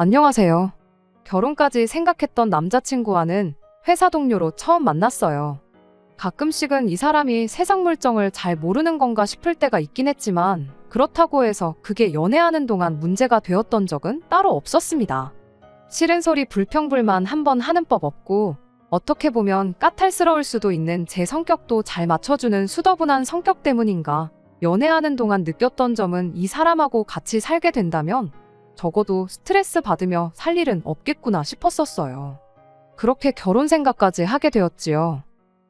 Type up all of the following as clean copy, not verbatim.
안녕하세요. 결혼까지 생각했던 남자친구와는 회사 동료로 처음 만났어요. 가끔씩은 이 사람이 세상 물정을 잘 모르는 건가 싶을 때가 있긴 했지만 그렇다고 해서 그게 연애하는 동안 문제가 되었던 적은 따로 없었습니다. 싫은 소리 불평불만 한번 하는 법 없고 어떻게 보면 까탈스러울 수도 있는 제 성격도 잘 맞춰주는 수더분한 성격 때문인가 연애하는 동안 느꼈던 점은 이 사람하고 같이 살게 된다면 적어도 스트레스 받으며 살 일은 없겠구나 싶었었어요. 그렇게 결혼 생각까지 하게 되었지요.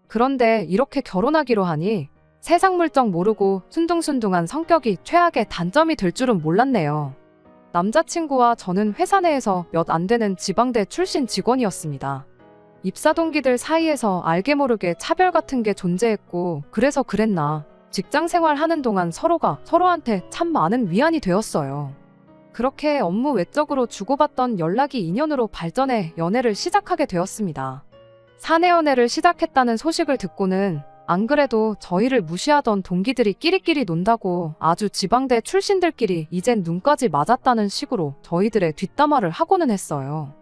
그런데 이렇게 결혼하기로 하니 세상 물정 모르고 순둥순둥한 성격이 최악의 단점이 될 줄은 몰랐네요. 남자친구와 저는 회사 내에서 몇 안 되는 지방대 출신 직원이었습니다. 입사 동기들 사이에서 알게 모르게 차별 같은 게 존재했고 그래서 그랬나 직장 생활 하는 동안 서로가 서로한테 참 많은 위안이 되었어요. 그렇게 업무 외적으로 주고받던 연락이 인연으로 발전해 연애를 시작하게 되었습니다. 사내 연애를 시작했다는 소식을 듣고는 안 그래도 저희를 무시하던 동기들이 끼리끼리 논다고 아주 지방대 출신들끼리 이젠 눈까지 맞았다는 식으로 저희들의 뒷담화를 하고는 했어요.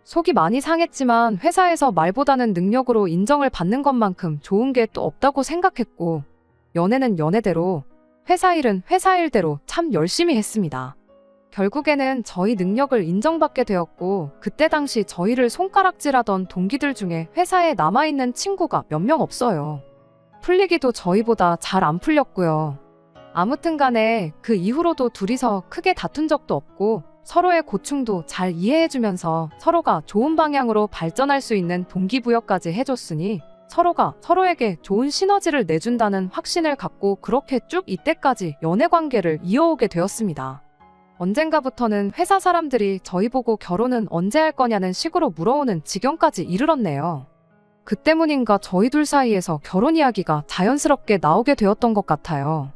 속이 많이 상했지만 회사에서 말보다는 능력으로 인정을 받는 것만큼 좋은 게 또 없다고 생각했고 연애는 연애대로 회사 일은 회사 일대로 참 열심히 했습니다. 결국에는 저희 능력을 인정받게 되었고 그때 당시 저희를 손가락질하던 동기들 중에 회사에 남아있는 친구가 몇 명 없어요. 풀리기도 저희보다 잘 안 풀렸고요. 아무튼 간에 그 이후로도 둘이서 크게 다툰 적도 없고 서로의 고충도 잘 이해해주면서 서로가 좋은 방향으로 발전할 수 있는 동기부여까지 해줬으니 서로가 서로에게 좋은 시너지를 내준다는 확신을 갖고 그렇게 쭉 이때까지 연애관계를 이어오게 되었습니다. 언젠가부터는 회사 사람들이 저희 보고 결혼은 언제 할 거냐는 식으로 물어오는 지경까지 이르렀네요. 그 때문인가 저희 둘 사이에서 결혼 이야기가 자연스럽게 나오게 되었던 것 같아요.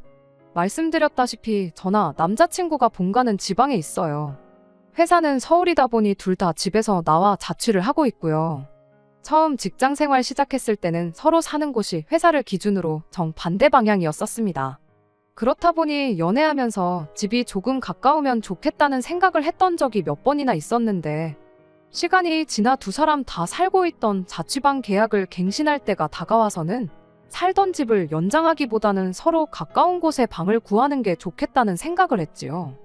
말씀드렸다시피 저나 남자친구가 본가는 지방에 있어요. 회사는 서울이다 보니 둘 다 집에서 나와 자취를 하고 있고요. 처음 직장 생활 시작했을 때는 서로 사는 곳이 회사를 기준으로 정반대 방향이었었습니다. 그렇다 보니 연애하면서 집이 조금 가까우면 좋겠다는 생각을 했던 적이 몇 번이나 있었는데 시간이 지나 두 사람 다 살고 있던 자취방 계약을 갱신할 때가 다가와서는 살던 집을 연장하기보다는 서로 가까운 곳에 방을 구하는 게 좋겠다는 생각을 했지요.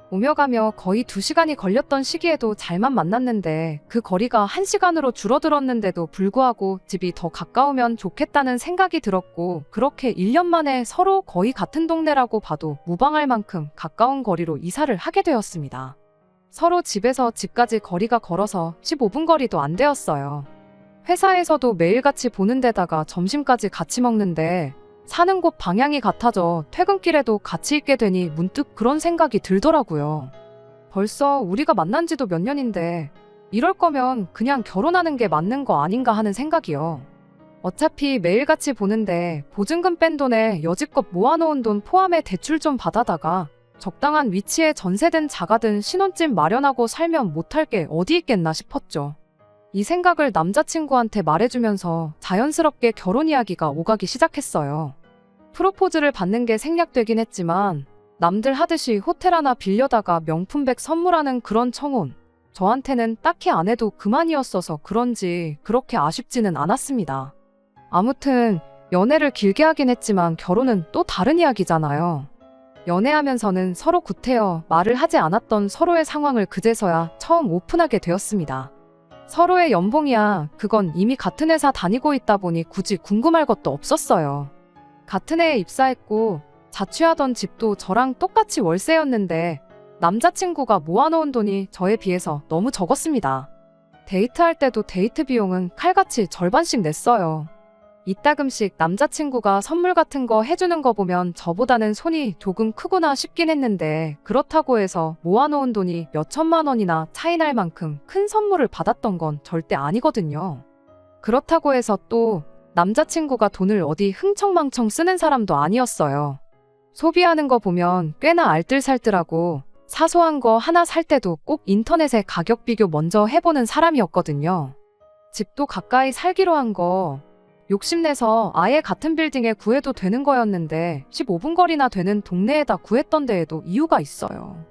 오며 가며 거의 2시간이 걸렸던 시기에도 잘만 만났는데 그 거리가 1시간으로 줄어들었는데도 불구하고 집이 더 가까우면 좋겠다는 생각이 들었고 그렇게 1년 만에 서로 거의 같은 동네라고 봐도 무방할 만큼 가까운 거리로 이사를 하게 되었습니다. 서로 집에서 집까지 거리가 걸어서 15분 거리도 안 되었어요. 회사에서도 매일같이 보는 데다가 점심까지 같이 먹는데 사는 곳 방향이 같아져 퇴근길에도 같이 있게 되니 문득 그런 생각이 들더라고요. 벌써 우리가 만난 지도 몇 년인데 이럴 거면 그냥 결혼하는 게 맞는 거 아닌가 하는 생각이요. 어차피 매일같이 보는데 보증금 뺀 돈에 여지껏 모아놓은 돈 포함해 대출 좀 받아다가 적당한 위치에 전세든 자가든 신혼집 마련하고 살면 못할 게 어디 있겠나 싶었죠. 이 생각을 남자친구한테 말해주면서 자연스럽게 결혼 이야기가 오가기 시작했어요. 프로포즈를 받는 게 생략되긴 했지만 남들 하듯이 호텔 하나 빌려다가 명품백 선물하는 그런 청혼. 저한테는 딱히 안 해도 그만이었어서 그런지 그렇게 아쉽지는 않았습니다. 아무튼 연애를 길게 하긴 했지만 결혼은 또 다른 이야기잖아요. 연애하면서는 서로 구태여 말을 하지 않았던 서로의 상황을 그제서야 처음 오픈하게 되었습니다. 서로의 연봉이야 그건 이미 같은 회사 다니고 있다 보니 굳이 궁금할 것도 없었어요. 같은 해에 입사했고 자취하던 집도 저랑 똑같이 월세였는데 남자친구가 모아놓은 돈이 저에 비해서 너무 적었습니다. 데이트할 때도 데이트 비용은 칼같이 절반씩 냈어요. 이따금씩 남자친구가 선물 같은 거 해주는 거 보면 저보다는 손이 조금 크구나 싶긴 했는데 그렇다고 해서 모아놓은 돈이 몇 천만 원이나 차이 날 만큼 큰 선물을 받았던 건 절대 아니거든요. 그렇다고 해서 또 남자친구가 돈을 어디 흥청망청 쓰는 사람도 아니었어요. 소비하는 거 보면 꽤나 알뜰살뜰하고 사소한 거 하나 살 때도 꼭 인터넷에 가격 비교 먼저 해보는 사람이었거든요. 집도 가까이 살기로 한 거 욕심내서 아예 같은 빌딩에 구해도 되는 거였는데 15분 거리나 되는 동네에다 구했던 데에도 이유가 있어요.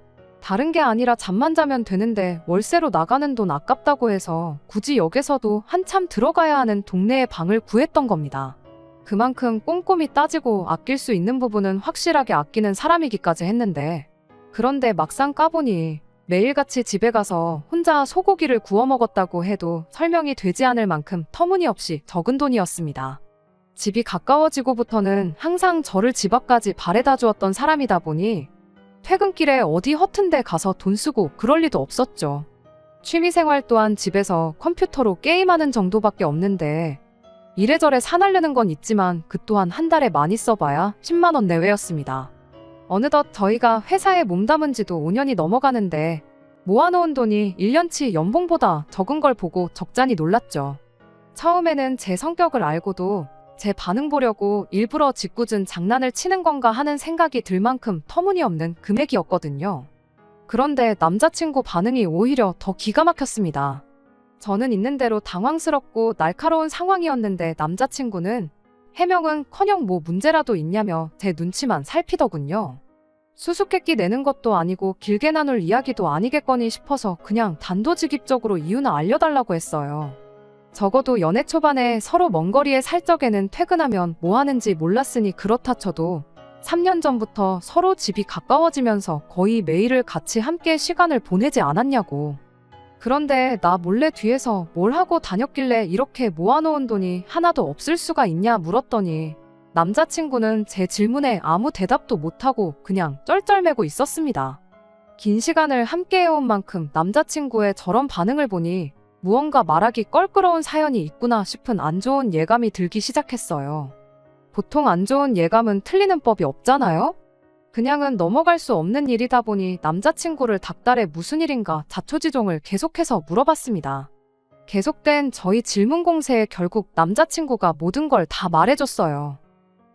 다른 게 아니라 잠만 자면 되는데 월세로 나가는 돈 아깝다고 해서 굳이 역에서도 한참 들어가야 하는 동네에 방을 구했던 겁니다. 그만큼 꼼꼼히 따지고 아낄 수 있는 부분은 확실하게 아끼는 사람이기까지 했는데, 그런데 막상 까보니 매일같이 집에 가서 혼자 소고기를 구워 먹었다고 해도 설명이 되지 않을 만큼 터무니없이 적은 돈이었습니다. 집이 가까워지고부터는 항상 저를 집 앞까지 바래다 주었던 사람이다 보니 퇴근길에 어디 허튼 데 가서 돈 쓰고 그럴 리도 없었죠. 취미생활 또한 집에서 컴퓨터로 게임하는 정도밖에 없는데 이래저래 사날르는 건 있지만 그 또한 한 달에 많이 써봐야 10만 원 내외였습니다. 어느덧 저희가 회사에 몸담은 지도 5년이 넘어가는데 모아놓은 돈이 1년치 연봉보다 적은 걸 보고 적잖이 놀랐죠. 처음에는 제 성격을 알고도 제 반응 보려고 일부러 짓궂은 장난을 치는 건가 하는 생각이 들 만큼 터무니없는 금액이었거든요. 그런데 남자친구 반응이 오히려 더 기가 막혔습니다. 저는 있는 대로 당황스럽고 날카로운 상황이었는데 남자친구는 해명은커녕 뭐 문제라도 있냐며 제 눈치만 살피더군요. 수수께끼 내는 것도 아니고 길게 나눌 이야기도 아니겠거니 싶어서 그냥 단도직입적으로 이유는 알려달라고 했어요. 적어도 연애 초반에 서로 먼 거리에 살 적에는 퇴근하면 뭐 하는지 몰랐으니 그렇다 쳐도 3년 전부터 서로 집이 가까워지면서 거의 매일을 같이 함께 시간을 보내지 않았냐고. 그런데 나 몰래 뒤에서 뭘 하고 다녔길래 이렇게 모아놓은 돈이 하나도 없을 수가 있냐 물었더니 남자친구는 제 질문에 아무 대답도 못하고 그냥 쩔쩔매고 있었습니다. 긴 시간을 함께 해온 만큼 남자친구의 저런 반응을 보니 무언가 말하기 껄끄러운 사연이 있구나 싶은 안 좋은 예감이 들기 시작했어요. 보통 안 좋은 예감은 틀리는 법이 없잖아요? 그냥은 넘어갈 수 없는 일이다 보니 남자친구를 닥달해 무슨 일인가 자초지종을 계속해서 물어봤습니다. 계속된 저희 질문 공세에 결국 남자친구가 모든 걸 다 말해줬어요.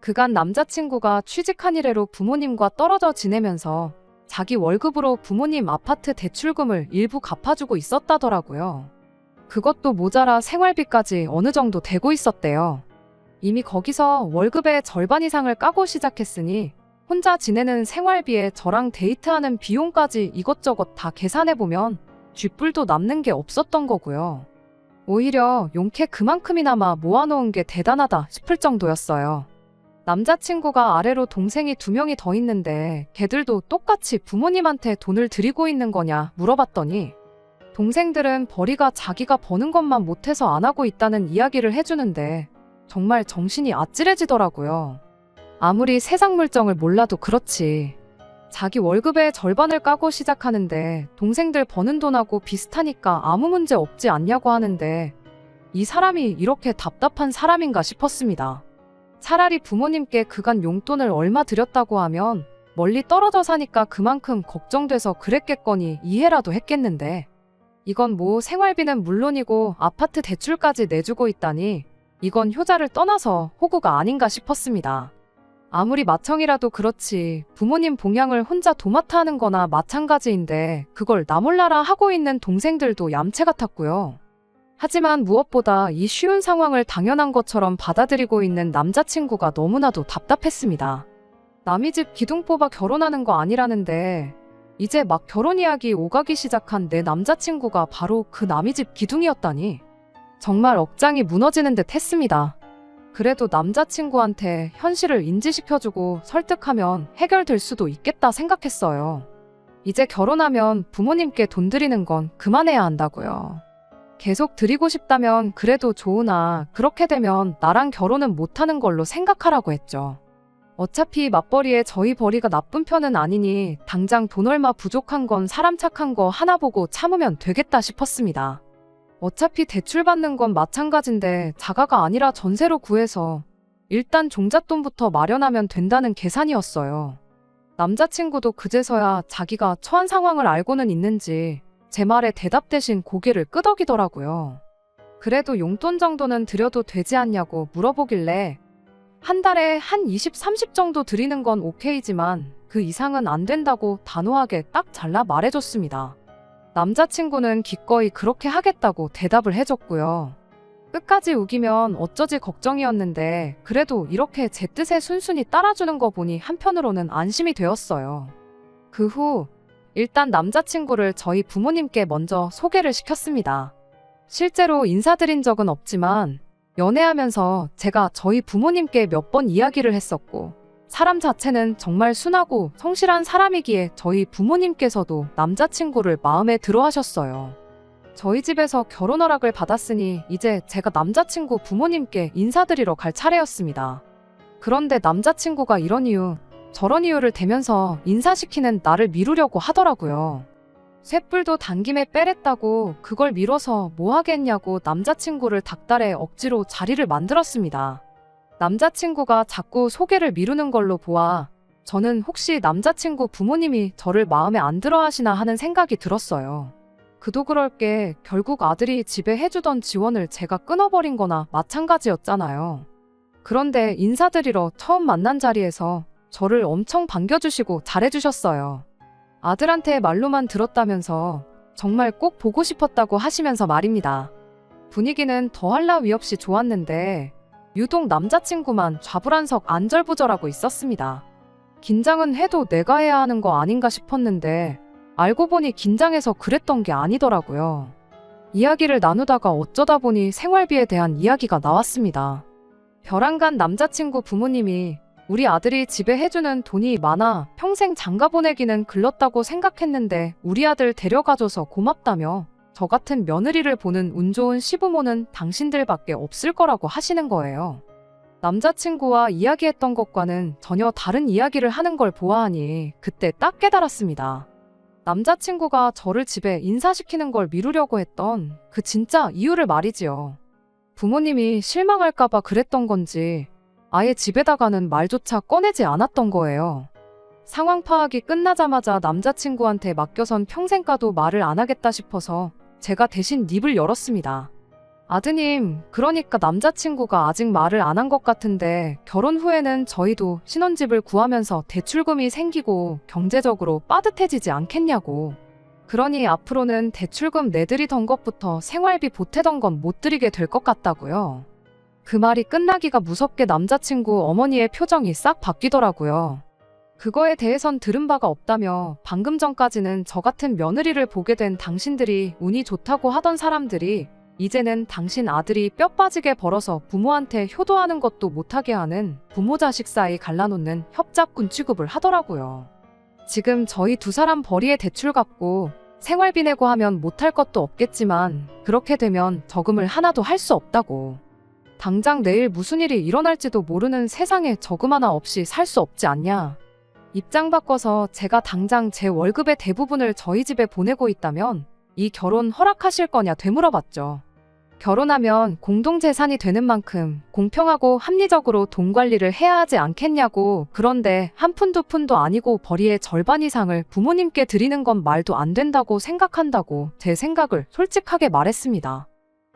그간 남자친구가 취직한 이래로 부모님과 떨어져 지내면서 자기 월급으로 부모님 아파트 대출금을 일부 갚아주고 있었다더라고요. 그것도 모자라 생활비까지 어느 정도 되고 있었대요. 이미 거기서 월급의 절반 이상을 까고 시작했으니 혼자 지내는 생활비에 저랑 데이트하는 비용까지 이것저것 다 계산해보면 쥐뿔도 남는 게 없었던 거고요. 오히려 용케 그만큼이나마 모아놓은 게 대단하다 싶을 정도였어요. 남자친구가 아래로 동생이 2명이 더 있는데 걔들도 똑같이 부모님한테 돈을 드리고 있는 거냐 물어봤더니 동생들은 벌이가 자기가 버는 것만 못해서 안 하고 있다는 이야기를 해주는데 정말 정신이 아찔해지더라고요. 아무리 세상 물정을 몰라도 그렇지. 자기 월급의 절반을 까고 시작하는데 동생들 버는 돈하고 비슷하니까 아무 문제 없지 않냐고 하는데 이 사람이 이렇게 답답한 사람인가 싶었습니다. 차라리 부모님께 그간 용돈을 얼마 드렸다고 하면 멀리 떨어져 사니까 그만큼 걱정돼서 그랬겠거니 이해라도 했겠는데 이건 뭐 생활비는 물론이고 아파트 대출까지 내주고 있다니 이건 효자를 떠나서 호구가 아닌가 싶었습니다. 아무리 맏형이라도 그렇지 부모님 봉양을 혼자 도맡아 하는 거나 마찬가지인데 그걸 나 몰라라 하고 있는 동생들도 얌체 같았고요. 하지만 무엇보다 이 쉬운 상황을 당연한 것처럼 받아들이고 있는 남자친구가 너무나도 답답했습니다. 남의 집 기둥 뽑아 결혼하는 거 아니라는데 이제 막 결혼 이야기 오가기 시작한 내 남자친구가 바로 그 남의 집 기둥이었다니 정말 억장이 무너지는 듯 했습니다. 그래도 남자친구한테 현실을 인지시켜주고 설득하면 해결될 수도 있겠다 생각했어요. 이제 결혼하면 부모님께 돈 드리는 건 그만해야 한다고요. 계속 드리고 싶다면 그래도 좋으나 그렇게 되면 나랑 결혼은 못하는 걸로 생각하라고 했죠. 어차피 맞벌이에 저희 벌이가 나쁜 편은 아니니 당장 돈 얼마 부족한 건 사람 착한 거 하나 보고 참으면 되겠다 싶었습니다. 어차피 대출 받는 건 마찬가지인데 자가가 아니라 전세로 구해서 일단 종잣돈부터 마련하면 된다는 계산이었어요. 남자친구도 그제서야 자기가 처한 상황을 알고는 있는지 제 말에 대답 대신 고개를 끄덕이더라고요. 그래도 용돈 정도는 드려도 되지 않냐고 물어보길래 한 달에 한 20, 30 정도 드리는 건 오케이지만 그 이상은 안 된다고 단호하게 딱 잘라 말해줬습니다. 남자친구는 기꺼이 그렇게 하겠다고 대답을 해줬고요. 끝까지 우기면 어쩌지 걱정이었는데 그래도 이렇게 제 뜻에 순순히 따라주는 거 보니 한편으로는 안심이 되었어요. 그 후 일단 남자친구를 저희 부모님께 먼저 소개를 시켰습니다. 실제로 인사드린 적은 없지만 연애하면서 제가 저희 부모님께 몇 번 이야기를 했었고 사람 자체는 정말 순하고 성실한 사람이기에 저희 부모님께서도 남자친구를 마음에 들어 하셨어요. 저희 집에서 결혼 허락을 받았으니 이제 제가 남자친구 부모님께 인사드리러 갈 차례였습니다. 그런데 남자친구가 이런 이유, 저런 이유를 대면서 인사시키는 나를 미루려고 하더라고요. 쇳불도 당김에 빼랬다고 그걸 미뤄서 뭐 하겠냐고 남자친구를 닥달해 억지로 자리를 만들었습니다. 남자친구가 자꾸 소개를 미루는 걸로 보아 저는 혹시 남자친구 부모님이 저를 마음에 안 들어 하시나 하는 생각이 들었어요. 그도 그럴 게 결국 아들이 집에 해주던 지원을 제가 끊어버린 거나 마찬가지였잖아요. 그런데 인사드리러 처음 만난 자리에서 저를 엄청 반겨주시고 잘해주셨어요. 아들한테 말로만 들었다면서 정말 꼭 보고 싶었다고 하시면서 말입니다. 분위기는 더할 나위 없이 좋았는데 유독 남자친구만 좌불안석 안절부절하고 있었습니다. 긴장은 해도 내가 해야 하는 거 아닌가 싶었는데 알고 보니 긴장해서 그랬던 게 아니더라고요. 이야기를 나누다가 어쩌다 보니 생활비에 대한 이야기가 나왔습니다. 벼랑간 남자친구 부모님이 우리 아들이 집에 해주는 돈이 많아 평생 장가 보내기는 글렀다고 생각했는데 우리 아들 데려가줘서 고맙다며 저 같은 며느리를 보는 운 좋은 시부모는 당신들밖에 없을 거라고 하시는 거예요. 남자친구와 이야기했던 것과는 전혀 다른 이야기를 하는 걸 보아하니 그때 딱 깨달았습니다. 남자친구가 저를 집에 인사시키는 걸 미루려고 했던 그 진짜 이유를 말이지요. 부모님이 실망할까봐 그랬던 건지 아예 집에다가는 말조차 꺼내지 않았던 거예요. 상황 파악이 끝나자마자 남자친구한테 맡겨선 평생 가도 말을 안 하겠다 싶어서 제가 대신 입을 열었습니다. 아드님, 그러니까 남자친구가 아직 말을 안 한 것 같은데 결혼 후에는 저희도 신혼집을 구하면서 대출금이 생기고 경제적으로 빠듯해지지 않겠냐고. 그러니 앞으로는 대출금 내드리던 것부터 생활비 보태던 건 못 드리게 될 것 같다고요. 그 말이 끝나기가 무섭게 남자친구 어머니의 표정이 싹 바뀌더라고요. 그거에 대해선 들은 바가 없다며 방금 전까지는 저 같은 며느리를 보게 된 당신들이 운이 좋다고 하던 사람들이 이제는 당신 아들이 뼈 빠지게 벌어서 부모한테 효도하는 것도 못하게 하는 부모 자식 사이 갈라놓는 협잡군 취급을 하더라고요. 지금 저희 두 사람 벌이에 대출 갚고 생활비 내고 하면 못할 것도 없겠지만 그렇게 되면 저금을 하나도 할 수 없다고. 당장 내일 무슨 일이 일어날지도 모르는 세상에 저금 하나 없이 살 수 없지 않냐. 입장 바꿔서 제가 당장 제 월급의 대부분을 저희 집에 보내고 있다면 이 결혼 허락하실 거냐 되물어봤죠. 결혼하면 공동재산이 되는 만큼 공평하고 합리적으로 돈 관리를 해야 하지 않겠냐고. 그런데 한 푼 두 푼도 아니고 벌이의 절반 이상을 부모님께 드리는 건 말도 안 된다고 생각한다고 제 생각을 솔직하게 말했습니다.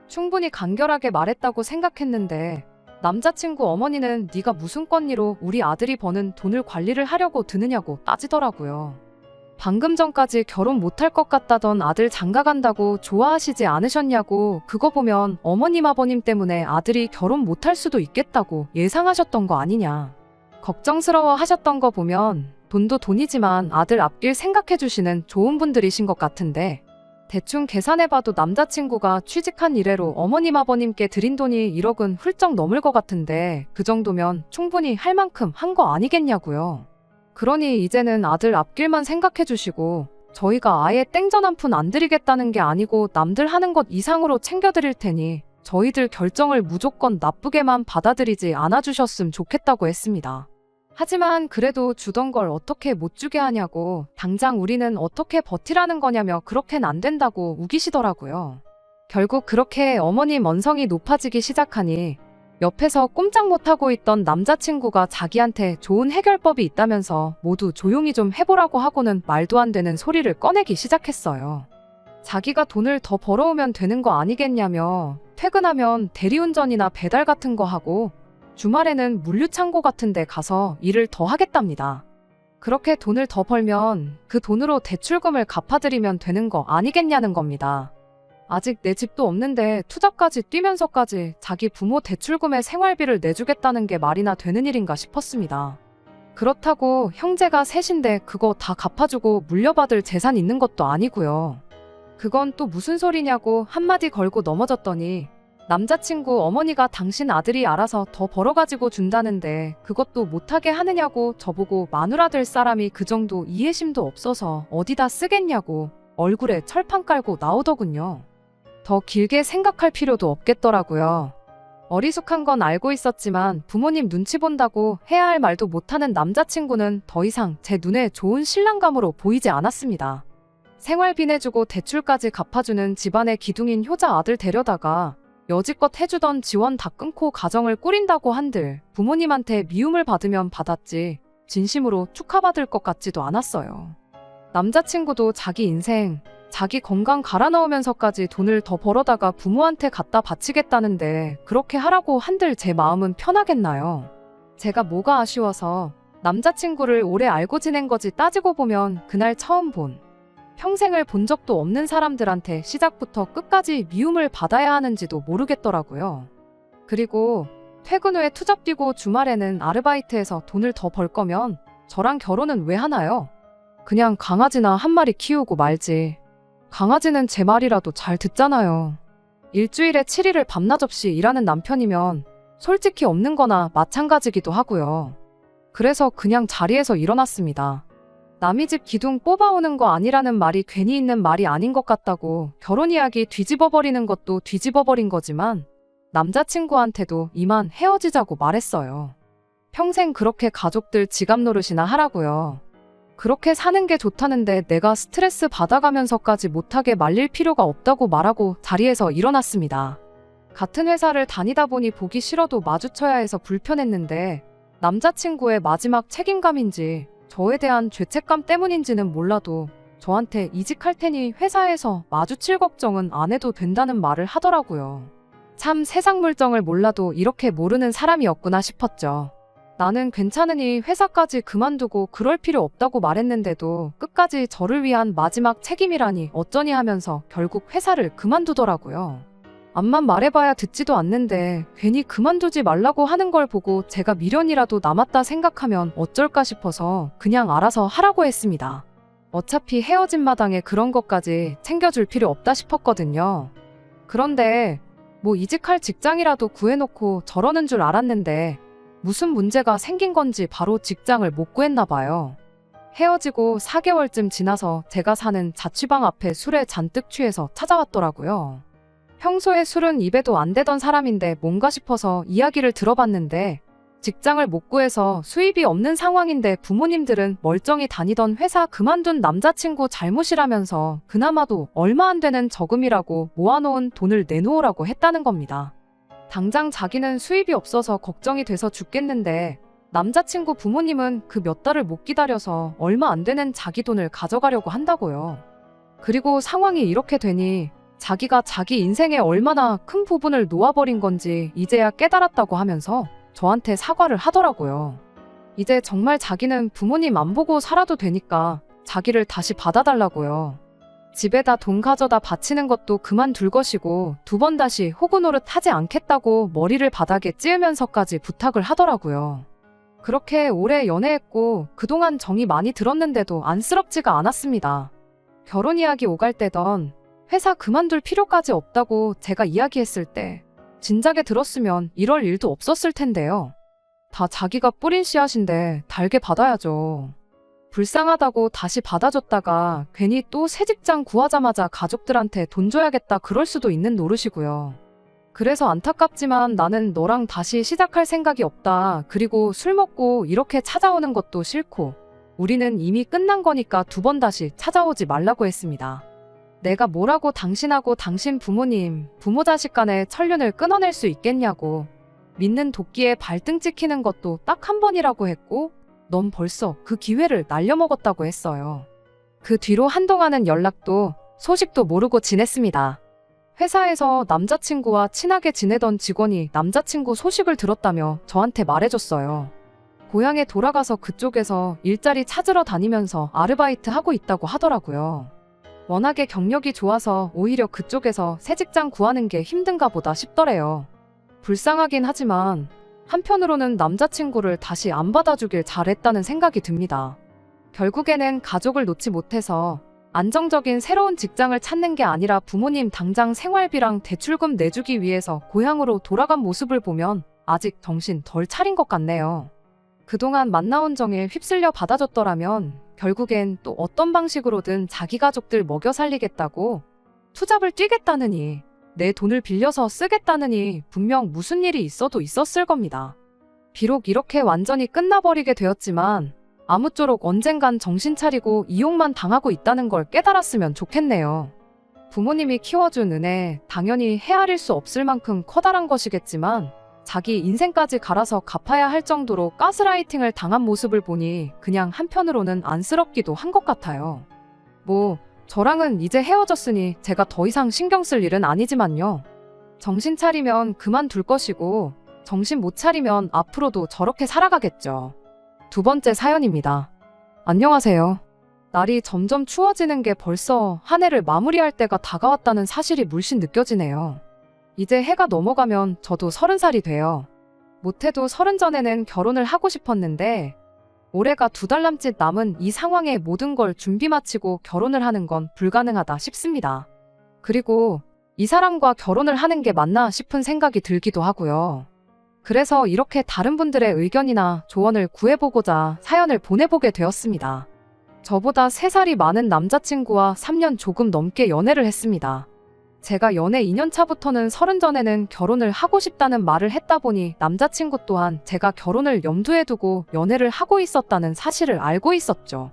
충분히 간결하게 말했다고 생각했는데 남자친구 어머니는 네가 무슨 권리로 우리 아들이 버는 돈을 관리를 하려고 드느냐고 따지더라고요. 방금 전까지 결혼 못할 것 같다던 아들 장가간다고 좋아하시지 않으셨냐고. 그거 보면 어머님 아버님 때문에 아들이 결혼 못할 수도 있겠다고 예상하셨던 거 아니냐. 걱정스러워 하셨던 거 보면 돈도 돈이지만 아들 앞길 생각해 주시는 좋은 분들이신 것 같은데 대충 계산해봐도 남자친구가 취직한 이래로 어머님 아버님께 드린 돈이 1억은 훌쩍 넘을 것 같은데 그 정도면 충분히 할 만큼 한 거 아니겠냐고요. 그러니 이제는 아들 앞길만 생각해 주시고 저희가 아예 땡전 한 푼 안 드리겠다는 게 아니고 남들 하는 것 이상으로 챙겨드릴 테니 저희들 결정을 무조건 나쁘게만 받아들이지 않아주셨음 좋겠다고 했습니다. 하지만 그래도 주던 걸 어떻게 못 주게 하냐고, 당장 우리는 어떻게 버티라는 거냐며 그렇게는 안 된다고 우기시더라고요. 결국 그렇게 어머님 언성이 높아지기 시작하니 옆에서 꼼짝 못하고 있던 남자친구가 자기한테 좋은 해결법이 있다면서 모두 조용히 좀 해보라고 하고는 말도 안 되는 소리를 꺼내기 시작했어요. 자기가 돈을 더 벌어오면 되는 거 아니겠냐며 퇴근하면 대리운전이나 배달 같은 거 하고 주말에는 물류창고 같은 데 가서 일을 더 하겠답니다. 그렇게 돈을 더 벌면 그 돈으로 대출금을 갚아드리면 되는 거 아니겠냐는 겁니다. 아직 내 집도 없는데 투자까지 뛰면서까지 자기 부모 대출금에 생활비를 내주겠다는 게 말이나 되는 일인가 싶었습니다. 그렇다고 형제가 셋인데 그거 다 갚아주고 물려받을 재산 있는 것도 아니고요. 그건 또 무슨 소리냐고 한마디 걸고 넘어졌더니 남자친구 어머니가 당신 아들이 알아서 더 벌어가지고 준다는데 그것도 못하게 하느냐고 저보고 마누라 될 사람이 그 정도 이해심도 없어서 어디다 쓰겠냐고 얼굴에 철판 깔고 나오더군요. 더 길게 생각할 필요도 없겠더라고요. 어리숙한 건 알고 있었지만 부모님 눈치 본다고 해야 할 말도 못하는 남자친구는 더 이상 제 눈에 좋은 신랑감으로 보이지 않았습니다. 생활비 내주고 대출까지 갚아주는 집안의 기둥인 효자 아들 데려다가 여지껏 해주던 지원 다 끊고 가정을 꾸린다고 한들 부모님한테 미움을 받으면 받았지 진심으로 축하받을 것 같지도 않았어요. 남자친구도 자기 인생, 자기 건강 갈아 넣으면서까지 돈을 더 벌어다가 부모한테 갖다 바치겠다는데 그렇게 하라고 한들 제 마음은 편하겠나요? 제가 뭐가 아쉬워서 남자친구를 오래 알고 지낸 거지 따지고 보면 그날 처음 평생을 본 적도 없는 사람들한테 시작부터 끝까지 미움을 받아야 하는지도 모르겠더라고요. 그리고 퇴근 후에 투잡 뛰고 주말에는 아르바이트해서 돈을 더 벌 거면 저랑 결혼은 왜 하나요? 그냥 강아지나 한 마리 키우고 말지. 강아지는 제 말이라도 잘 듣잖아요. 일주일에 7일을 밤낮 없이 일하는 남편이면 솔직히 없는 거나 마찬가지기도 하고요. 그래서 그냥 자리에서 일어났습니다. 남의 집 기둥 뽑아오는 거 아니라는 말이 괜히 있는 말이 아닌 것 같다고 결혼 이야기 뒤집어버리는 것도 뒤집어버린 거지만 남자친구한테도 이만 헤어지자고 말했어요. 평생 그렇게 가족들 지갑 노릇이나 하라고요. 그렇게 사는 게 좋다는데 내가 스트레스 받아가면서까지 못하게 말릴 필요가 없다고 말하고 자리에서 일어났습니다. 같은 회사를 다니다 보니 보기 싫어도 마주쳐야 해서 불편했는데 남자친구의 마지막 책임감인지 저에 대한 죄책감 때문인지는 몰라도 저한테 이직할 테니 회사에서 마주칠 걱정은 안 해도 된다는 말을 하더라고요. 참 세상 물정을 몰라도 이렇게 모르는 사람이었구나 싶었죠. 나는 괜찮으니 회사까지 그만두고 그럴 필요 없다고 말했는데도 끝까지 저를 위한 마지막 책임이라니 어쩌니 하면서 결국 회사를 그만두더라고요. 암만 말해봐야 듣지도 않는데 괜히 그만두지 말라고 하는 걸 보고 제가 미련이라도 남았다 생각하면 어쩔까 싶어서 그냥 알아서 하라고 했습니다. 어차피 헤어진 마당에 그런 것까지 챙겨줄 필요 없다 싶었거든요. 그런데 뭐 이직할 직장이라도 구해놓고 저러는 줄 알았는데 무슨 문제가 생긴 건지 바로 직장을 못 구했나 봐요. 헤어지고 4개월쯤 지나서 제가 사는 자취방 앞에 술에 잔뜩 취해서 찾아왔더라고요. 평소에 술은 입에도 안 대던 사람인데 뭔가 싶어서 이야기를 들어봤는데 직장을 못 구해서 수입이 없는 상황인데 부모님들은 멀쩡히 다니던 회사 그만둔 남자친구 잘못이라면서 그나마도 얼마 안 되는 저금이라고 모아놓은 돈을 내놓으라고 했다는 겁니다. 당장 자기는 수입이 없어서 걱정이 돼서 죽겠는데 남자친구 부모님은 그 몇 달을 못 기다려서 얼마 안 되는 자기 돈을 가져가려고 한다고요. 그리고 상황이 이렇게 되니 자기가 자기 인생에 얼마나 큰 부분을 놓아버린 건지 이제야 깨달았다고 하면서 저한테 사과를 하더라고요. 이제 정말 자기는 부모님 안 보고 살아도 되니까 자기를 다시 받아달라고요. 집에다 돈 가져다 바치는 것도 그만둘 것이고 2번 다시 호구 노릇 하지 않겠다고 머리를 바닥에 찌으면서까지 부탁을 하더라고요. 그렇게 오래 연애했고 그동안 정이 많이 들었는데도 안쓰럽지가 않았습니다. 결혼 이야기 오갈 때던 회사 그만둘 필요까지 없다고 제가 이야기했을 때 진작에 들었으면 이럴 일도 없었을 텐데요. 다 자기가 뿌린 씨앗인데 달게 받아야죠. 불쌍하다고 다시 받아줬다가 괜히 또 새 직장 구하자마자 가족들한테 돈 줘야겠다 그럴 수도 있는 노릇이고요. 그래서 안타깝지만 나는 너랑 다시 시작할 생각이 없다. 그리고 술 먹고 이렇게 찾아오는 것도 싫고 우리는 이미 끝난 거니까 2번 다시 찾아오지 말라고 했습니다. 내가 뭐라고 당신하고 당신 부모님, 부모 자식 간의 천륜을 끊어낼 수 있겠냐고. 믿는 도끼에 발등 찍히는 것도 딱 1번이라고 했고 넌 벌써 그 기회를 날려먹었다고 했어요. 그 뒤로 한동안은 연락도 소식도 모르고 지냈습니다. 회사에서 남자친구와 친하게 지내던 직원이 남자친구 소식을 들었다며 저한테 말해줬어요. 고향에 돌아가서 그쪽에서 일자리 찾으러 다니면서 아르바이트 하고 있다고 하더라고요. 워낙에 경력이 좋아서 오히려 그쪽에서 새 직장 구하는 게 힘든가 보다 싶더래요. 불쌍하긴 하지만 한편으로는 남자친구를 다시 안 받아주길 잘했다는 생각이 듭니다. 결국에는 가족을 놓지 못해서 안정적인 새로운 직장을 찾는 게 아니라 부모님 당장 생활비랑 대출금 내주기 위해서 고향으로 돌아간 모습을 보면 아직 정신 덜 차린 것 같네요. 그동안 만나온 정에 휩쓸려 받아줬더라면 결국엔 또 어떤 방식으로든 자기 가족들 먹여 살리겠다고 투잡을 뛰겠다느니 내 돈을 빌려서 쓰겠다느니 분명 무슨 일이 있어도 있었을 겁니다. 비록 이렇게 완전히 끝나버리게 되었지만 아무쪼록 언젠간 정신 차리고 이용만 당하고 있다는 걸 깨달았으면 좋겠네요. 부모님이 키워준 은혜 당연히 헤아릴 수 없을 만큼 커다란 것이겠지만 자기 인생까지 갈아서 갚아야 할 정도로 가스라이팅을 당한 모습을 보니 그냥 한편으로는 안쓰럽기도 한 것 같아요. 뭐 저랑은 이제 헤어졌으니 제가 더 이상 신경 쓸 일은 아니지만요. 정신 차리면 그만둘 것이고 정신 못 차리면 앞으로도 저렇게 살아가겠죠. 두 번째 사연입니다. 안녕하세요. 날이 점점 추워지는 게 벌써 한 해를 마무리할 때가 다가왔다는 사실이 물씬 느껴지네요. 이제 해가 넘어가면 저도 30살이 돼요. 못해도 30 전에는 결혼을 하고 싶었는데 올해가 2달 남짓 남은 이 상황에 모든 걸 준비 마치고 결혼을 하는 건 불가능하다 싶습니다. 그리고 이 사람과 결혼을 하는 게 맞나 싶은 생각이 들기도 하고요. 그래서 이렇게 다른 분들의 의견이나 조언을 구해보고자 사연을 보내보게 되었습니다. 저보다 3살이 많은 남자친구와 3년 조금 넘게 연애를 했습니다. 제가 연애 2년 차부터는 30 전에는 결혼을 하고 싶다는 말을 했다 보니 남자친구 또한 제가 결혼을 염두에 두고 연애를 하고 있었다는 사실을 알고 있었죠.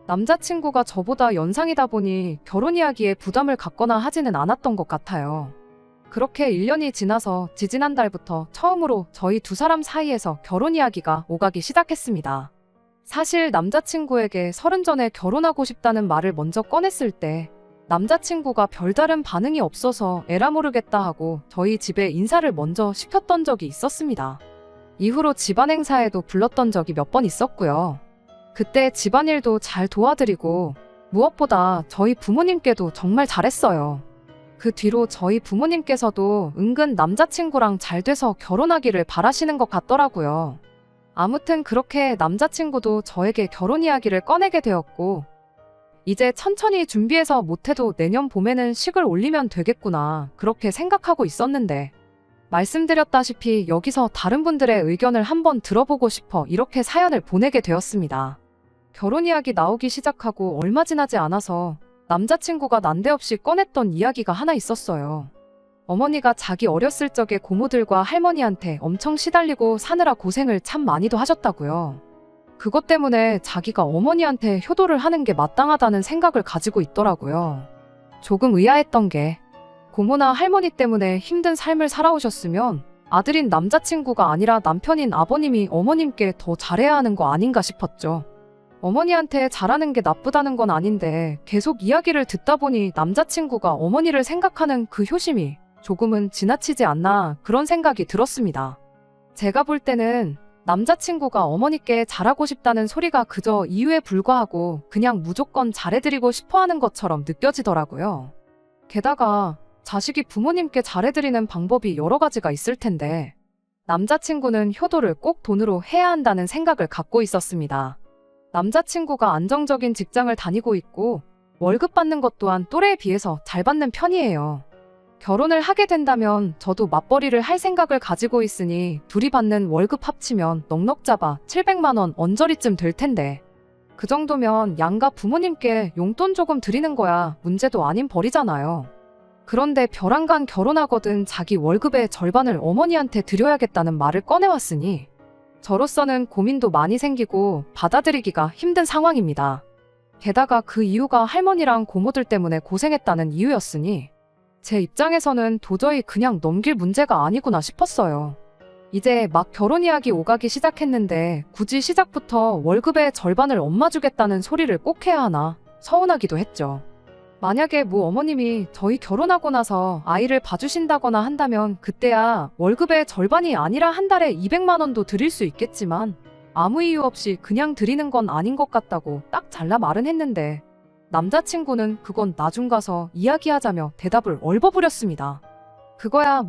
남자친구가 저보다 연상이다 보니 결혼 이야기에 부담을 갖거나 하지는 않았던 것 같아요. 그렇게 1년이 지나서 지지난달부터 처음으로 저희 두 사람 사이에서 결혼 이야기가 오가기 시작했습니다. 사실 남자친구에게 30 전에 결혼하고 싶다는 말을 먼저 꺼냈을 때 남자친구가 별다른 반응이 없어서 에라 모르겠다 하고 저희 집에 인사를 먼저 시켰던 적이 있었습니다. 이후로 집안 행사에도 불렀던 적이 몇 번 있었고요. 그때 집안일도 잘 도와드리고 무엇보다 저희 부모님께도 정말 잘했어요. 그 뒤로 저희 부모님께서도 은근 남자친구랑 잘 돼서 결혼하기를 바라시는 것 같더라고요. 아무튼 그렇게 남자친구도 저에게 결혼 이야기를 꺼내게 되었고 이제 천천히 준비해서 못해도 내년 봄에는 식을 올리면 되겠구나 그렇게 생각하고 있었는데 말씀드렸다시피 여기서 다른 분들의 의견을 한번 들어보고 싶어 이렇게 사연을 보내게 되었습니다. 결혼 이야기 나오기 시작하고 얼마 지나지 않아서 남자친구가 난데없이 꺼냈던 이야기가 하나 있었어요. 어머니가 자기 어렸을 적에 고모들과 할머니한테 엄청 시달리고 사느라 고생을 참 많이도 하셨다고요. 그것 때문에 자기가 어머니한테 효도를 하는 게 마땅하다는 생각을 가지고 있더라고요. 조금 의아했던 게 고모나 할머니 때문에 힘든 삶을 살아오셨으면 아들인 남자친구가 아니라 남편인 아버님이 어머님께 더 잘해야 하는 거 아닌가 싶었죠. 어머니한테 잘하는 게 나쁘다는 건 아닌데 계속 이야기를 듣다 보니 남자친구가 어머니를 생각하는 그 효심이 조금은 지나치지 않나 그런 생각이 들었습니다. 제가 볼 때는 남자친구가 어머니께 잘하고 싶다는 소리가 그저 이유에 불과하고 그냥 무조건 잘해드리고 싶어하는 것처럼 느껴지더라고요. 게다가 자식이 부모님께 잘해드리는 방법이 여러 가지가 있을 텐데 남자친구는 효도를 꼭 돈으로 해야 한다는 생각을 갖고 있었습니다. 남자친구가 안정적인 직장을 다니고 있고 월급 받는 것 또한 또래에 비해서 잘 받는 편이에요. 결혼을 하게 된다면 저도 맞벌이를 할 생각을 가지고 있으니 둘이 받는 월급 합치면 넉넉 잡아 700만 원 언저리쯤 될 텐데 그 정도면 양가 부모님께 용돈 조금 드리는 거야 문제도 아닌 벌이잖아요. 그런데 벼랑간 결혼하거든 자기 월급의 절반을 어머니한테 드려야겠다는 말을 꺼내왔으니 저로서는 고민도 많이 생기고 받아들이기가 힘든 상황입니다. 게다가 그 이유가 할머니랑 고모들 때문에 고생했다는 이유였으니 제 입장에서는 도저히 그냥 넘길 문제가 아니구나 싶었어요. 이제 막 결혼 이야기 오가기 시작했는데 굳이 시작부터 월급의 절반을 엄마 주겠다는 소리를 꼭 해야 하나 서운하기도 했죠. 만약에 어머님이 저희 결혼하고 나서 아이를 봐주신다거나 한다면 그때야 월급의 절반이 아니라 한 달에 200만 원도 드릴 수 있겠지만 아무 이유 없이 그냥 드리는 건 아닌 것 같다고 딱 잘라 말은 했는데 남자친구는 그건 나중 가서 이야기하자며 대답을 얼버무렸습니다. 그거야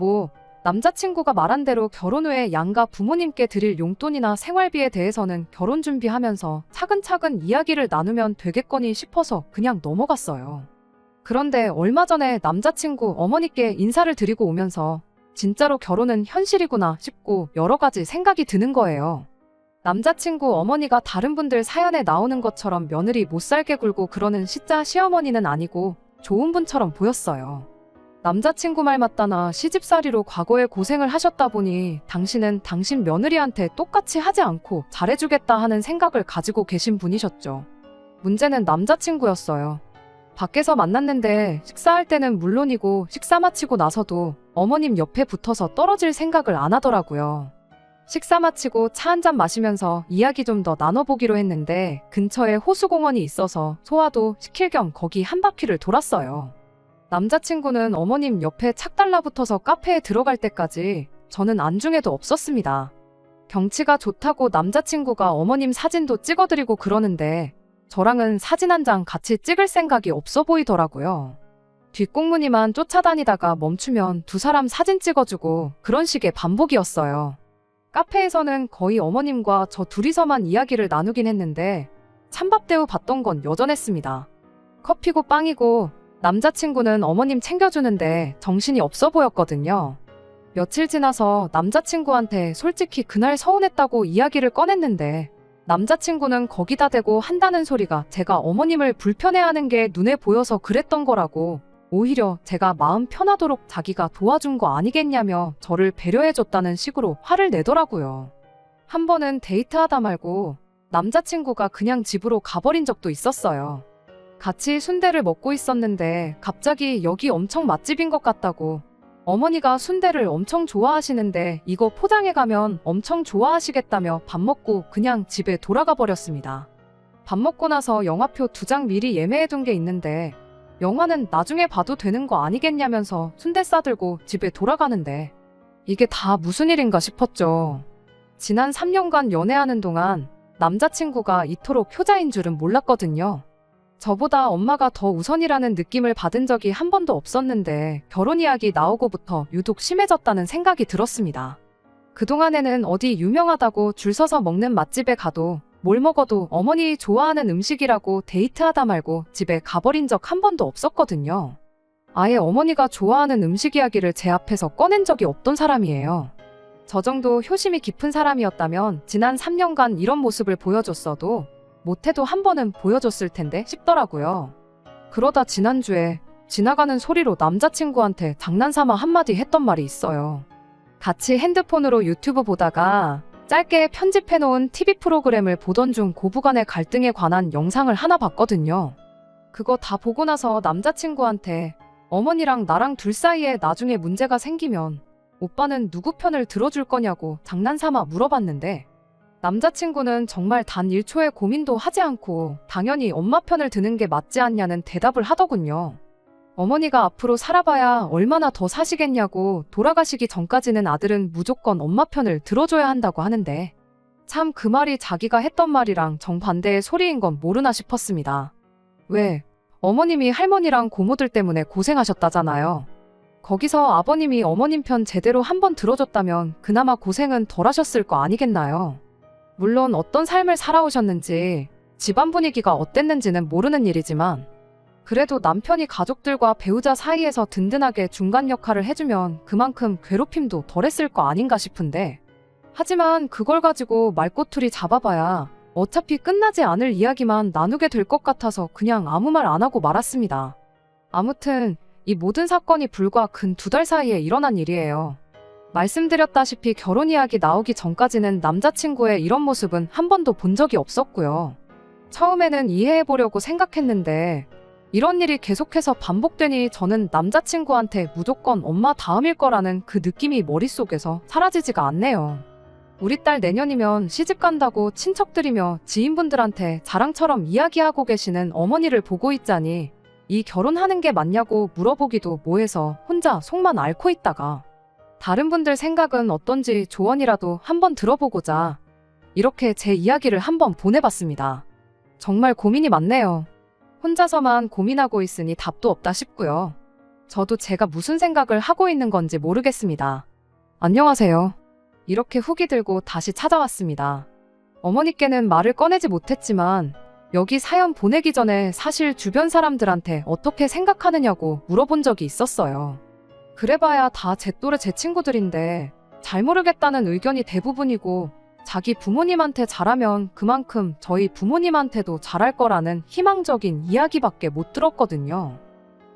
남자친구가 말한 대로 결혼 후에 양가 부모님께 드릴 용돈이나 생활비에 대해서는 결혼 준비하면서 차근차근 이야기를 나누면 되겠거니 싶어서 그냥 넘어갔어요. 그런데 얼마 전에 남자친구 어머니께 인사를 드리고 오면서 진짜로 결혼은 현실이구나 싶고 여러 가지 생각이 드는 거예요. 남자친구 어머니가 다른 분들 사연에 나오는 것처럼 며느리 못 살게 굴고 그러는 시짜 시어머니는 아니고 좋은 분처럼 보였어요. 남자친구 말 맞다나 시집살이로 과거에 고생을 하셨다 보니 당신은 당신 며느리한테 똑같이 하지 않고 잘해주겠다 하는 생각을 가지고 계신 분이셨죠. 문제는 남자친구였어요. 밖에서 만났는데 식사할 때는 물론이고 식사 마치고 나서도 어머님 옆에 붙어서 떨어질 생각을 안 하더라고요. 식사 마치고 차 한잔 마시면서 이야기 좀 더 나눠보기로 했는데 근처에 호수공원이 있어서 소화도 시킬 겸 거기 한 바퀴를 돌았어요. 남자친구는 어머님 옆에 착 달라붙어서 카페에 들어갈 때까지 저는 안중에도 없었습니다. 경치가 좋다고 남자친구가 어머님 사진도 찍어드리고 그러는데 저랑은 사진 한 장 같이 찍을 생각이 없어 보이더라고요. 뒷공무니만 쫓아다니다가 멈추면 두 사람 사진 찍어주고 그런 식의 반복이었어요. 카페에서는 거의 어머님과 저 둘이서만 이야기를 나누긴 했는데 찬밥대우 받던 건 여전했습니다. 커피고 빵이고 남자친구는 어머님 챙겨주는데 정신이 없어 보였거든요. 며칠 지나서 남자친구한테 솔직히 그날 서운했다고 이야기를 꺼냈는데 남자친구는 거기다 대고 한다는 소리가 제가 어머님을 불편해하는 게 눈에 보여서 그랬던 거라고, 오히려 제가 마음 편하도록 자기가 도와준 거 아니겠냐며 저를 배려해줬다는 식으로 화를 내더라고요. 한 번은 데이트하다 말고 남자친구가 그냥 집으로 가버린 적도 있었어요. 같이 순대를 먹고 있었는데 갑자기 여기 엄청 맛집인 것 같다고, 어머니가 순대를 엄청 좋아하시는데 이거 포장해 가면 엄청 좋아하시겠다며 밥 먹고 그냥 집에 돌아가 버렸습니다. 밥 먹고 나서 영화표 2장 미리 예매해둔 게 있는데 영화는 나중에 봐도 되는 거 아니겠냐면서 순대 싸들고 집에 돌아가는데 이게 다 무슨 일인가 싶었죠. 지난 3년간 연애하는 동안 남자친구가 이토록 효자인 줄은 몰랐거든요. 저보다 엄마가 더 우선이라는 느낌을 받은 적이 한 번도 없었는데 결혼 이야기 나오고부터 유독 심해졌다는 생각이 들었습니다. 그동안에는 어디 유명하다고 줄 서서 먹는 맛집에 가도 뭘 먹어도 어머니 좋아하는 음식이라고 데이트하다 말고 집에 가버린 적 한 번도 없었거든요. 아예 어머니가 좋아하는 음식 이야기를 제 앞에서 꺼낸 적이 없던 사람이에요. 저 정도 효심이 깊은 사람이었다면 지난 3년간 이런 모습을 보여줬어도 못해도 한 번은 보여줬을 텐데 싶더라고요. 그러다 지난주에 지나가는 소리로 남자친구한테 장난삼아 한마디 했던 말이 있어요. 같이 핸드폰으로 유튜브 보다가 짧게 편집해놓은 TV 프로그램을 보던 중 고부간의 갈등에 관한 영상을 하나 봤거든요. 그거 다 보고 나서 남자친구한테 어머니랑 나랑 둘 사이에 나중에 문제가 생기면 오빠는 누구 편을 들어줄 거냐고 장난삼아 물어봤는데 남자친구는 정말 단 1초의 고민도 하지 않고 당연히 엄마 편을 드는 게 맞지 않냐는 대답을 하더군요. 어머니가 앞으로 살아봐야 얼마나 더 사시겠냐고 돌아가시기 전까지는 아들은 무조건 엄마 편을 들어줘야 한다고 하는데 참 그 말이 자기가 했던 말이랑 정반대의 소리인 건 모르나 싶었습니다. 왜? 어머님이 할머니랑 고모들 때문에 고생하셨다잖아요. 거기서 아버님이 어머님 편 제대로 한번 들어줬다면 그나마 고생은 덜 하셨을 거 아니겠나요? 물론 어떤 삶을 살아오셨는지 집안 분위기가 어땠는지는 모르는 일이지만 그래도 남편이 가족들과 배우자 사이에서 든든하게 중간 역할을 해주면 그만큼 괴롭힘도 덜했을 거 아닌가 싶은데 하지만 그걸 가지고 말꼬투리 잡아봐야 어차피 끝나지 않을 이야기만 나누게 될 것 같아서 그냥 아무 말 안 하고 말았습니다. 아무튼 이 모든 사건이 불과 근 2달 사이에 일어난 일이에요. 말씀드렸다시피 결혼 이야기 나오기 전까지는 남자친구의 이런 모습은 한 번도 본 적이 없었고요. 처음에는 이해해보려고 생각했는데 이런 일이 계속해서 반복되니 저는 남자친구한테 무조건 엄마 다음일 거라는 그 느낌이 머릿속에서 사라지지가 않네요. 우리 딸 내년이면 시집 간다고 친척들이며 지인분들한테 자랑처럼 이야기하고 계시는 어머니를 보고 있자니 이 결혼하는 게 맞냐고 물어보기도 뭐해서 혼자 속만 앓고 있다가 다른 분들 생각은 어떤지 조언이라도 한번 들어보고자 이렇게 제 이야기를 한번 보내봤습니다. 정말 고민이 많네요. 혼자서만 고민하고 있으니 답도 없다 싶고요. 저도 제가 무슨 생각을 하고 있는 건지 모르겠습니다. 안녕하세요. 이렇게 후기 들고 다시 찾아왔습니다. 어머니께는 말을 꺼내지 못했지만 여기 사연 보내기 전에 사실 주변 사람들한테 어떻게 생각하느냐고 물어본 적이 있었어요. 그래봐야 다 제 또래 제 친구들인데 잘 모르겠다는 의견이 대부분이고 자기 부모님한테 잘하면 그만큼 저희 부모님한테도 잘할 거라는 희망적인 이야기밖에 못 들었거든요.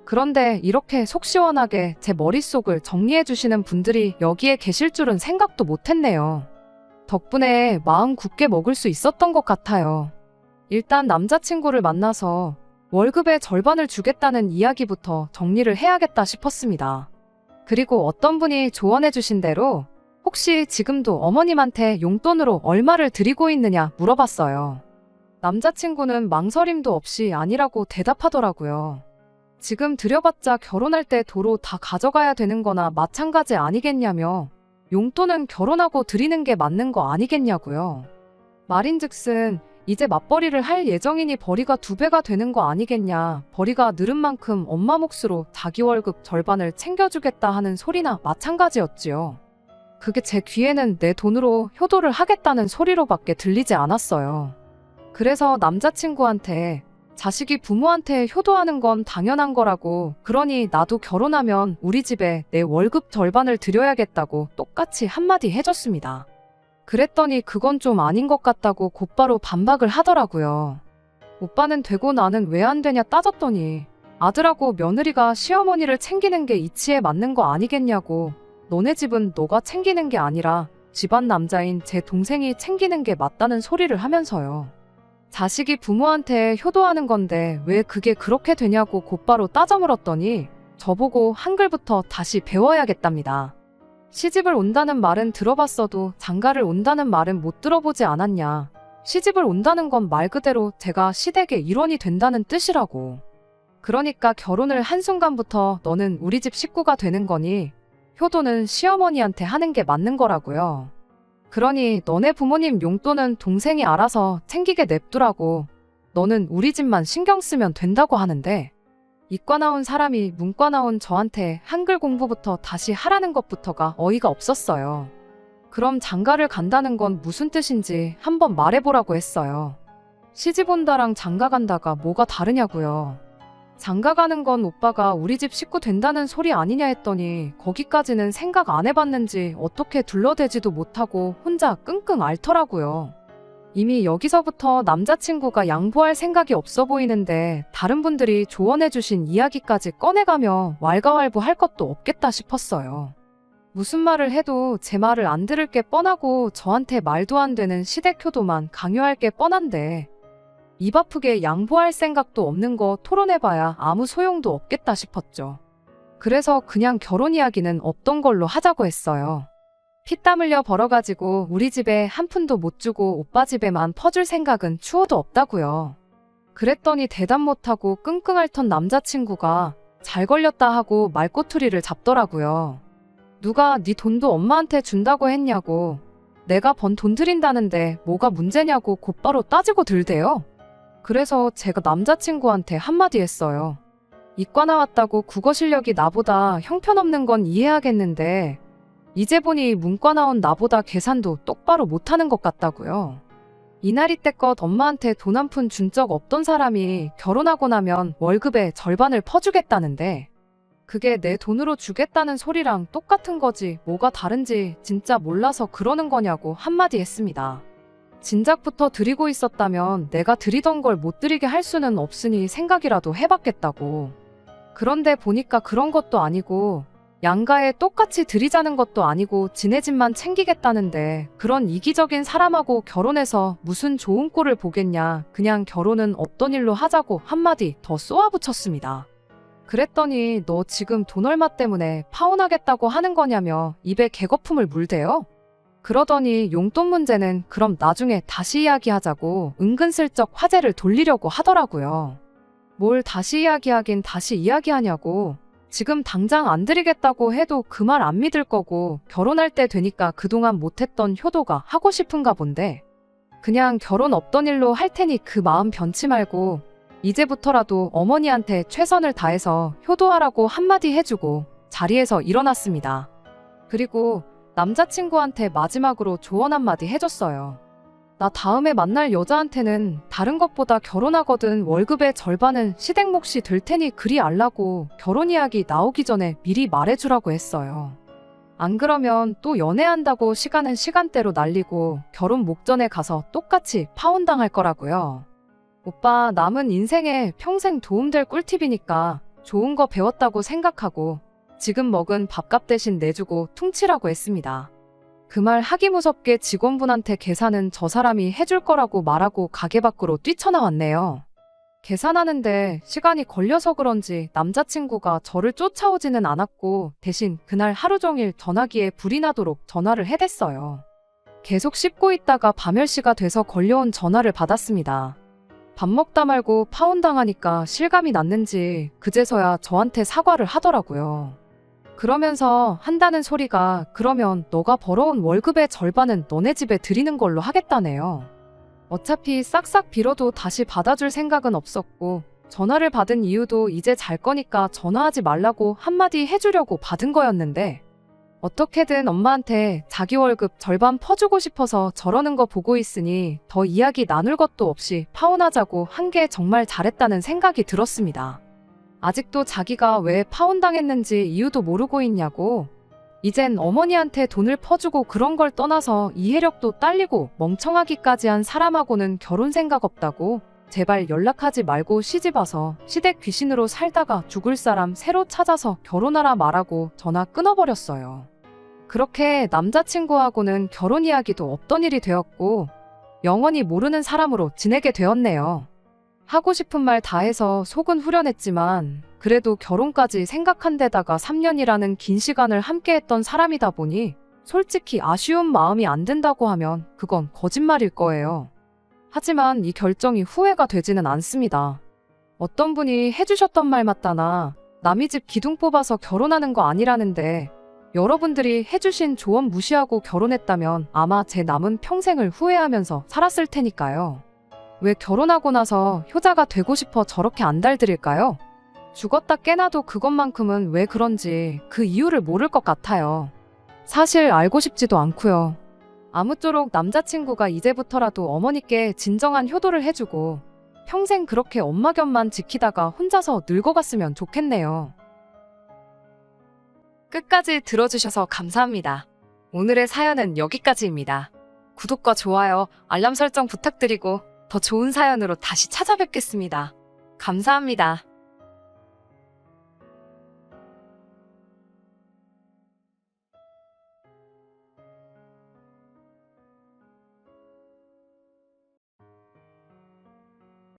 그런데 이렇게 속 시원하게 제 머릿속을 정리해 주시는 분들이 여기에 계실 줄은 생각도 못했네요. 덕분에 마음 굳게 먹을 수 있었던 것 같아요. 일단 남자친구를 만나서 월급의 절반을 주겠다는 이야기부터 정리를 해야겠다 싶었습니다. 그리고 어떤 분이 조언해 주신 대로 혹시 지금도 어머님한테 용돈으로 얼마를 드리고 있느냐 물어봤어요. 남자친구는 망설임도 없이 아니라고 대답하더라고요. 지금 드려봤자 결혼할 때 도로 다 가져가야 되는 거나 마찬가지 아니겠냐며 용돈은 결혼하고 드리는 게 맞는 거 아니겠냐고요. 말인즉슨 이제 맞벌이를 할 예정이니 벌이가 2배가 되는 거 아니겠냐. 벌이가 늘은 만큼 엄마 몫으로 자기 월급 절반을 챙겨주겠다 하는 소리나 마찬가지였지요. 그게 제 귀에는 내 돈으로 효도를 하겠다는 소리로밖에 들리지 않았어요. 그래서 남자친구한테 자식이 부모한테 효도하는 건 당연한 거라고, 그러니 나도 결혼하면 우리 집에 내 월급 절반을 드려야겠다고 똑같이 한마디 해줬습니다. 그랬더니 그건 좀 아닌 것 같다고 곧바로 반박을 하더라고요. 오빠는 되고 나는 왜 안 되냐 따졌더니 아들하고 며느리가 시어머니를 챙기는 게 이치에 맞는 거 아니겠냐고, 너네 집은 너가 챙기는 게 아니라 집안 남자인 제 동생이 챙기는 게 맞다는 소리를 하면서요. 자식이 부모한테 효도하는 건데 왜 그게 그렇게 되냐고 곧바로 따져 물었더니 저보고 한글부터 다시 배워야겠답니다. 시집을 온다는 말은 들어봤어도 장가를 온다는 말은 못 들어보지 않았냐. 시집을 온다는 건 말 그대로 제가 시댁의 일원이 된다는 뜻이라고. 그러니까 결혼을 한순간부터 너는 우리 집 식구가 되는 거니 효도는 시어머니한테 하는 게 맞는 거라고요. 그러니 너네 부모님 용돈은 동생이 알아서 챙기게 냅두라고. 너는 우리 집만 신경 쓰면 된다고 하는데 이과 나온 사람이 문과 나온 저한테 한글 공부부터 다시 하라는 것부터가 어이가 없었어요. 그럼 장가를 간다는 건 무슨 뜻인지 한번 말해보라고 했어요. 시집 온다랑 장가 간다가 뭐가 다르냐고요. 장가 가는 건 오빠가 우리 집 식구 된다는 소리 아니냐 했더니 거기까지는 생각 안 해봤는지 어떻게 둘러대지도 못하고 혼자 끙끙 앓더라고요. 이미 여기서부터 남자친구가 양보할 생각이 없어 보이는데 다른 분들이 조언해주신 이야기까지 꺼내가며 왈가왈부할 것도 없겠다 싶었어요. 무슨 말을 해도 제 말을 안 들을 게 뻔하고 저한테 말도 안 되는 시댁효도만 강요할 게 뻔한데 입 아프게 양보할 생각도 없는 거 토론해봐야 아무 소용도 없겠다 싶었죠. 그래서 그냥 결혼 이야기는 없던 걸로 하자고 했어요. 피땀 흘려 벌어가지고 우리 집에 한 푼도 못 주고 오빠 집에만 퍼줄 생각은 추호도 없다고요. 그랬더니 대답 못하고 끙끙 앓던 남자친구가 잘 걸렸다 하고 말꼬투리를 잡더라고요. 누가 네 돈도 엄마한테 준다고 했냐고. 내가 번 돈 드린다는데 뭐가 문제냐고 곧바로 따지고 들대요. 그래서 제가 남자친구한테 한마디 했어요. 이과 나왔다고 국어 실력이 나보다 형편없는 건 이해하겠는데 이제 보니 문과 나온 나보다 계산도 똑바로 못하는 것 같다고요. 이날이 때껏 엄마한테 돈 한 푼 준 적 없던 사람이 결혼하고 나면 월급의 절반을 퍼주겠다는데 그게 내 돈으로 주겠다는 소리랑 똑같은 거지 뭐가 다른지 진짜 몰라서 그러는 거냐고 한마디 했습니다. 진작부터 드리고 있었다면 내가 드리던 걸 못 드리게 할 수는 없으니 생각이라도 해봤겠다고. 그런데 보니까 그런 것도 아니고 양가에 똑같이 드리자는 것도 아니고 지네 집만 챙기겠다는데 그런 이기적인 사람하고 결혼해서 무슨 좋은 꼴을 보겠냐. 그냥 결혼은 없던 일로 하자고 한마디 더 쏘아붙였습니다. 그랬더니 너 지금 돈 얼마 때문에 파혼하겠다고 하는 거냐며 입에 개거품을 물대요. 그러더니 용돈 문제는 그럼 나중에 다시 이야기하자고 은근슬쩍 화제를 돌리려고 하더라고요. 뭘 다시 이야기하긴 다시 이야기하냐고. 지금 당장 안 드리겠다고 해도 그 말 안 믿을 거고 결혼할 때 되니까 그동안 못했던 효도가 하고 싶은가 본데 그냥 결혼 없던 일로 할 테니 그 마음 변치 말고 이제부터라도 어머니한테 최선을 다해서 효도하라고 한마디 해주고 자리에서 일어났습니다. 그리고 남자친구한테 마지막으로 조언 한마디 해줬어요. 나 다음에 만날 여자한테는 다른 것보다 결혼하거든 월급의 절반은 시댁 몫이 될 테니 그리 알라고 결혼 이야기 나오기 전에 미리 말해주라고 했어요. 안 그러면 또 연애한다고 시간은 시간대로 날리고 결혼 목전에 가서 똑같이 파혼당할 거라고요. 오빠, 남은 인생에 평생 도움될 꿀팁이니까 좋은 거 배웠다고 생각하고 지금 먹은 밥값 대신 내주고 퉁치라고 했습니다. 그 말 하기 무섭게 직원분한테 계산은 저 사람이 해줄 거라고 말하고 가게 밖으로 뛰쳐나왔네요. 계산하는데 시간이 걸려서 그런지 남자친구가 저를 쫓아오지는 않았고 대신 그날 하루 종일 전화기에 불이 나도록 전화를 해댔어요. 계속 씹고 있다가 밤10시가 돼서 걸려온 전화를 받았습니다. 밥 먹다 말고 파혼당하니까 실감이 났는지 그제서야 저한테 사과를 하더라고요. 그러면서 한다는 소리가 그러면 너가 벌어온 월급의 절반은 너네 집에 드리는 걸로 하겠다네요. 어차피 싹싹 빌어도 다시 받아줄 생각은 없었고 전화를 받은 이유도 이제 잘 거니까 전화하지 말라고 한마디 해주려고 받은 거였는데 어떻게든 엄마한테 자기 월급 절반 퍼주고 싶어서 저러는 거 보고 있으니 더 이야기 나눌 것도 없이 파혼하자고 한 게 정말 잘했다는 생각이 들었습니다. 아직도 자기가 왜 파혼당했는지 이유도 모르고 있냐고. 이젠 어머니한테 돈을 퍼주고 그런 걸 떠나서 이해력도 딸리고 멍청하기까지 한 사람하고는 결혼 생각 없다고. 제발 연락하지 말고 시집와서 시댁 귀신으로 살다가 죽을 사람 새로 찾아서 결혼하라 말하고 전화 끊어버렸어요. 그렇게 남자친구하고는 결혼 이야기도 없던 일이 되었고 영원히 모르는 사람으로 지내게 되었네요. 하고 싶은 말 다 해서 속은 후련했지만 그래도 결혼까지 생각한 데다가 3년이라는 긴 시간을 함께했던 사람이다 보니 솔직히 아쉬운 마음이 안 든다고 하면 그건 거짓말일 거예요. 하지만 이 결정이 후회가 되지는 않습니다. 어떤 분이 해주셨던 말 맞다나 남의 집 기둥 뽑아서 결혼하는 거 아니라는데 여러분들이 해주신 조언 무시하고 결혼했다면 아마 제 남은 평생을 후회하면서 살았을 테니까요. 왜 결혼하고 나서 효자가 되고 싶어 저렇게 안달들일까요? 죽었다 깨나도 그것만큼은 왜 그런지 그 이유를 모를 것 같아요. 사실 알고 싶지도 않고요. 아무쪼록 남자친구가 이제부터라도 어머니께 진정한 효도를 해주고 평생 그렇게 엄마 곁만 지키다가 혼자서 늙어갔으면 좋겠네요. 끝까지 들어주셔서 감사합니다. 오늘의 사연은 여기까지입니다. 구독과 좋아요, 알람 설정 부탁드리고 더 좋은 사연으로 다시 찾아뵙겠습니다. 감사합니다.